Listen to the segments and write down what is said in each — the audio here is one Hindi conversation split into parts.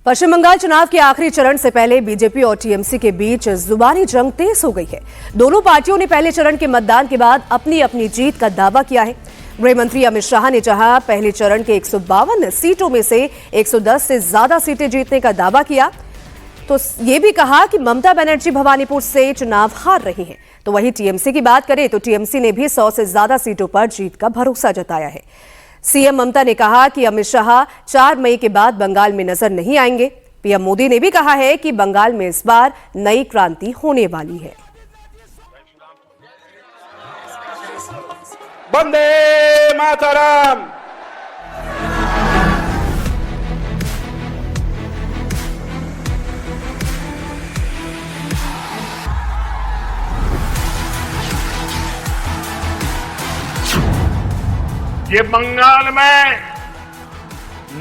पश्चिम बंगाल चुनाव के आखिरी चरण से पहले बीजेपी और टीएमसी के बीच जुबानी जंग तेज हो गई है। दोनों पार्टियों ने पहले चरण के मतदान के बाद अपनी अपनी जीत का दावा किया है। गृह मंत्री अमित शाह ने जहां पहले चरण के 152 सीटों में से 110 से ज्यादा सीटें जीतने का दावा किया, तो ये भी कहा कि ममता बनर्जी भवानीपुर से चुनाव हार रही हैं। तो वहीं टीएमसी की बात करें तो टीएमसी ने भी 100 से ज्यादा सीटों पर जीत का भरोसा जताया है। सीएम ममता ने कहा कि अमित शाह 4 मई के बाद बंगाल में नजर नहीं आएंगे। पीएम मोदी ने भी कहा है कि बंगाल में इस बार नई क्रांति होने वाली है। वंदे मातरम। ये बंगाल में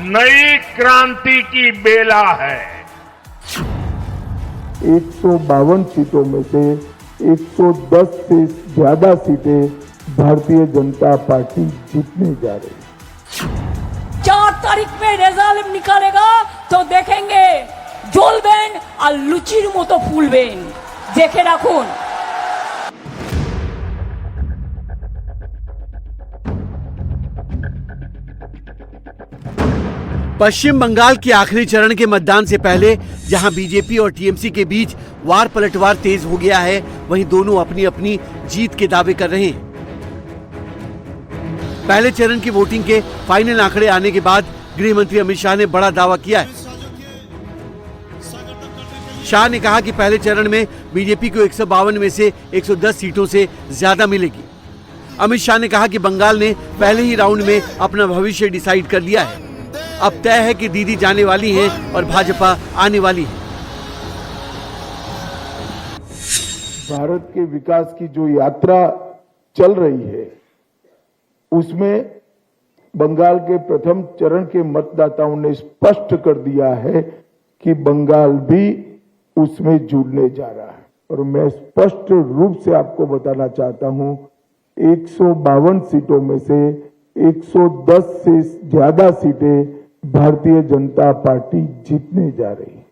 नई क्रांति की बेला है। 152 सीटों में से 110 से ज्यादा सीटें भारतीय जनता पार्टी जीतने जा रही है। 4 तारीख में रिजल्ट निकालेगा तो देखेंगे জ্বলবেন আর লুচির মতো ফুলবেন, দেখে রাখুন। पश्चिम बंगाल के आखिरी चरण के मतदान से पहले जहां बीजेपी और टीएमसी के बीच वार पलटवार तेज हो गया है, वहीं दोनों अपनी अपनी जीत के दावे कर रहे हैं। पहले चरण की वोटिंग के फाइनल आंकड़े आने के बाद गृह मंत्री अमित शाह ने बड़ा दावा किया है। शाह ने कहा कि पहले चरण में बीजेपी को 152 में से 110 सीटों से ज्यादा मिलेगी। अमित शाह ने कहा कि बंगाल ने पहले ही राउंड में अपना भविष्य डिसाइड कर लिया है। अब तय है कि दीदी जाने वाली हैं और भाजपा आने वाली है। भारत के विकास की जो यात्रा चल रही है, उसमें बंगाल के प्रथम चरण के मतदाताओं ने स्पष्ट कर दिया है कि बंगाल भी उसमें जुड़ने जा रहा है। और मैं स्पष्ट रूप से आपको बताना चाहता हूं, 152 सीटों में से 110 से ज्यादा सीटें भारतीय जनता पार्टी जीतने जा रही है।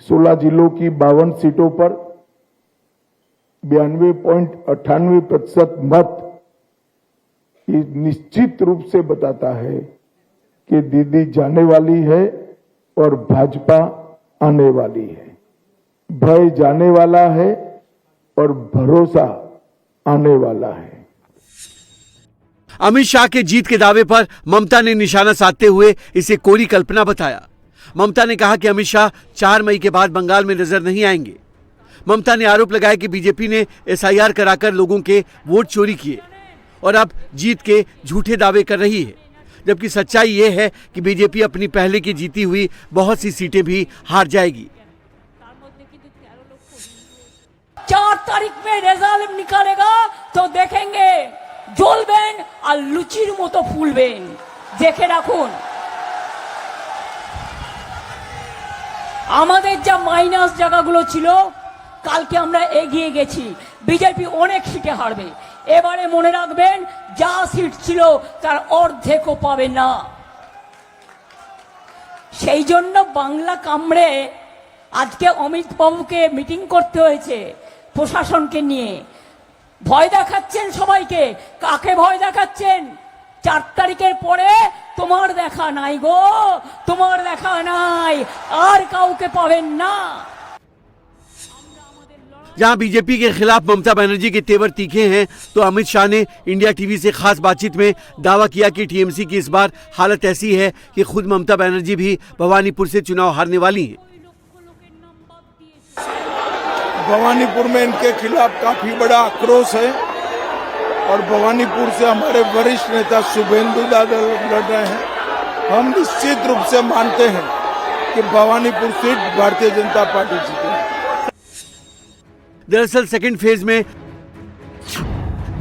16 जिलों की 52 सीटों पर 92.98% मत ये निश्चित रूप से बताता है कि दीदी जाने वाली है और भाजपा आने वाली है। भय जाने वाला है और भरोसा आने वाला है। अमित शाह के जीत के दावे पर ममता ने निशाना साधते हुए इसे कोरी कल्पना बताया। ममता ने कहा कि अमित शाह 4 मई के बाद बंगाल में नजर नहीं आएंगे। ममता ने आरोप लगाया कि बीजेपी ने एसआईआर कराकर लोगों के वोट चोरी किए और अब जीत के झूठे दावे कर रही है, जबकि सच्चाई यह है कि बीजेपी अपनी पहले की जीती हुई बहुत सी सीटें भी हार जाएगी। 4 तारीख में रिजल्ट निकालेगा तो देखेंगे জ্বলবেন আর লুচির মতো ফুলবেন, দেখে রাখুন। আমাদের যা মাইনাস জায়গাগুলো ছিল, কালকে আমরা এগিয়ে গেছি। বিজেপি অনেক সিটে হারবে। এবারে মনে রাখবেন, যা সিট ছিল তার অর্ধেকও পাবে না। সেই জন্য বাংলা কামড়ে আজকে অমিত বাবুকে মিটিং করতে হয়েছে প্রশাসনকে নিয়ে। ভয় দেখাচ্ছেন সবাইকে। কাকে ভয় দেখাচ্ছেন? 4 তারিখের পরে তোমার দেখা নাই গো, তোমার দেখা নাই, আর কাউকে পাবেন না। जहां बीजेपी के खिलाफ ममता बनर्जी के तेवर तीखे हैं, तो अमित शाह ने इंडिया टीवी से खास बातचीत में दावा किया कि टीएमसी की इस बार हालत ऐसी है कि खुद ममता बनर्जी भी भवानीपुर से चुनाव हारने वाली हैं। भवानीपुर में इनके खिलाफ काफी बड़ा आक्रोश है और भवानीपुर से हमारे वरिष्ठ नेता शुभेंदु दादा लड़ रहे हैं। हम निश्चित रूप से मानते हैं कि भवानीपुर सीट भारतीय जनता पार्टी जीतेगी। दरअसल सेकंड फेज में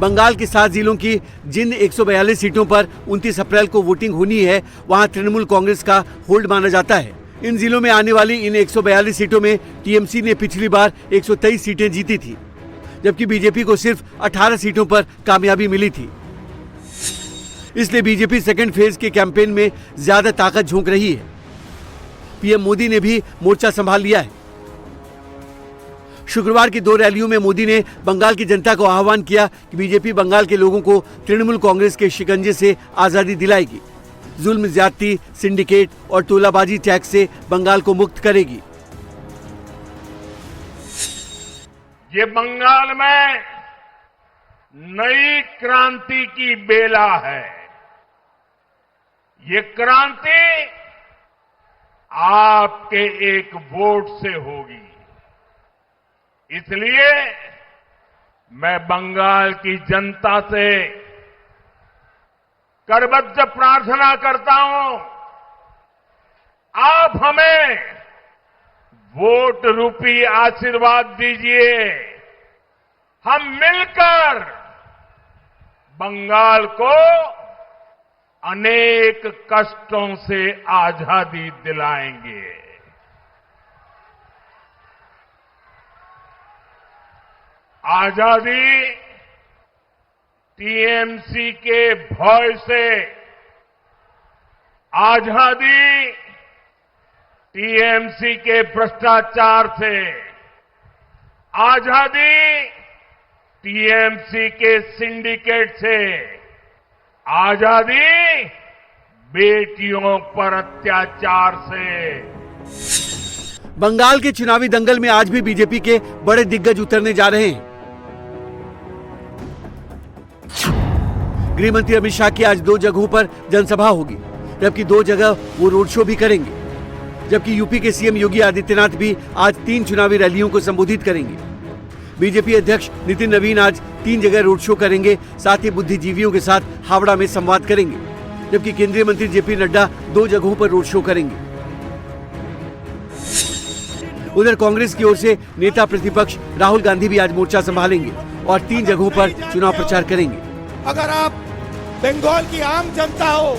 बंगाल के 7 जिलों की जिन 142 सीटों पर 29 अप्रैल को वोटिंग होनी है, वहां तृणमूल कांग्रेस का होल्ड माना जाता है। इन जिलों में आने वाली इन 142 सीटों में टीएमसी ने पिछली बार 123 सीटें जीती थी, जबकि बीजेपी को सिर्फ 18 सीटों पर कामयाबी मिली थी। इसलिए बीजेपी सेकंड फेज के कैंपेन में ज्यादा ताकत झोंक रही है। पीएम मोदी ने भी मोर्चा संभाल लिया है। शुक्रवार की 2 रैलियों में मोदी ने बंगाल की जनता को आह्वान किया कि बीजेपी बंगाल के लोगों को तृणमूल कांग्रेस के शिकंजे से आजादी दिलाएगी, जुल्म, ज्यादती, सिंडिकेट और तोलाबाजी टैक्स से बंगाल को मुक्त करेगी। ये बंगाल में नई क्रांति की बेला है। ये क्रांति आपके एक वोट से होगी। इसलिए मैं बंगाल की जनता से करबद्ध प्रार्थना करता हूं, आप हमें वोट रूपी आशीर्वाद दीजिए। हम मिलकर बंगाल को अनेक कष्टों से आजादी दिलाएंगे। आजादी टीएमसी के भय से, आजादी टीएमसी के भ्रष्टाचार से, आजादी टीएमसी के सिंडिकेट से, आजादी बेटियों पर अत्याचार से। बंगाल के चुनावी दंगल में आज भी बीजेपी के बड़े दिग्गज उतरने जा रहे हैं। गृह मंत्री अमित शाह की आज 2 जगहों पर जनसभा होगी, जबकि 2 जगह वो रोड शो भी करेंगे। जबकि यूपी के सीएम योगी आदित्यनाथ भी आज 3 चुनावी रैलियों को संबोधित करेंगे। बीजेपी अध्यक्ष नितिन नवीन आज 3 जगह रोड शो करेंगे, साथ ही बुद्धिजीवियों के साथ हावड़ा में संवाद करेंगे। जबकि केंद्रीय मंत्री जेपी नड्डा 2 जगहों पर रोड शो करेंगे। उधर कांग्रेस की ओर से नेता प्रतिपक्ष राहुल गांधी भी आज मोर्चा संभालेंगे और 3 जगहों पर चुनाव प्रचार करेंगे। अगर आप बंगाल की आम जनता हो